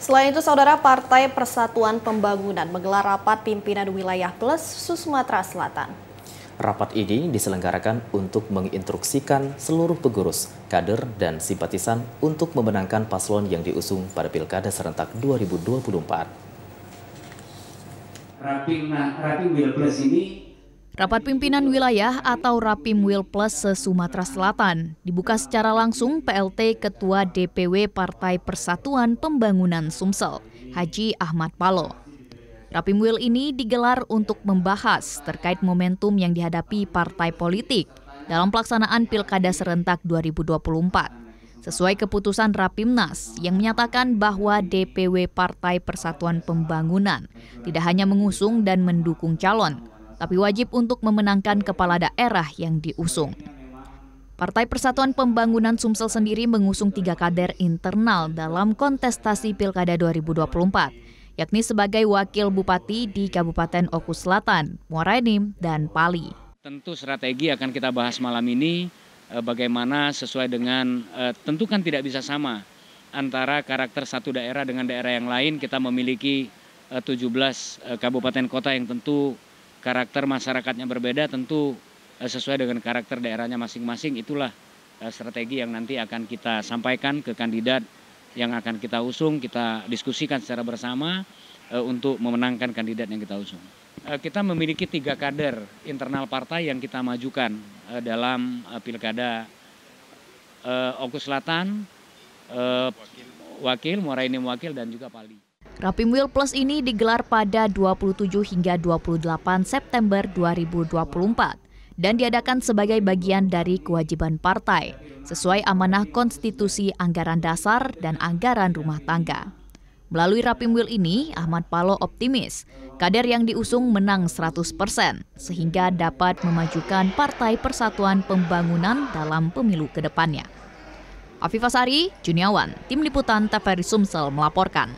Selain itu, Saudara, Partai Persatuan Pembangunan menggelar rapat pimpinan wilayah plus Sumatera Selatan. Rapat ini diselenggarakan untuk menginstruksikan seluruh pengurus, kader, dan simpatisan untuk memenangkan paslon yang diusung pada Pilkada serentak 2024. Rapimwil Plus ini Rapat pimpinan wilayah atau Rapimwil Plus se-Sumatera Selatan dibuka secara langsung PLT Ketua DPW Partai Persatuan Pembangunan Sumsel, Haji Ahmad Paloh. Rapimwil ini digelar untuk membahas terkait momentum yang dihadapi partai politik dalam pelaksanaan Pilkada serentak 2024. Sesuai keputusan Rapimnas yang menyatakan bahwa DPW Partai Persatuan Pembangunan tidak hanya mengusung dan mendukung calon, tapi wajib untuk memenangkan kepala daerah yang diusung. Partai Persatuan Pembangunan Sumsel sendiri mengusung 3 kader internal dalam kontestasi Pilkada 2024, yakni sebagai wakil bupati di Kabupaten Oku Selatan, Muara Enim, dan Pali. tentu strategi akan kita bahas malam ini, bagaimana sesuai dengan, tentu kan tidak bisa sama antara karakter satu daerah dengan daerah yang lain. Kita memiliki 17 kabupaten kota yang tentu karakter masyarakatnya berbeda, tentu sesuai dengan karakter daerahnya masing-masing. Itulah strategi yang nanti akan kita sampaikan ke kandidat yang akan kita usung, kita diskusikan secara bersama untuk memenangkan kandidat yang kita usung. Kita memiliki 3 kader internal partai yang kita majukan dalam Pilkada Oku Selatan, wakil, Muara Enim wakil, dan juga Pali. Rapimwil Plus ini digelar pada 27 hingga 28 September 2024 dan diadakan sebagai bagian dari kewajiban partai sesuai amanah konstitusi anggaran dasar dan anggaran rumah tangga. Melalui Rapimwil ini, Ahmad Paloh optimis kader yang diusung menang 100% sehingga dapat memajukan Partai Persatuan Pembangunan dalam pemilu ke depannya. Afifah Sari, Juniawan, Tim Liputan TVRI Sumsel melaporkan.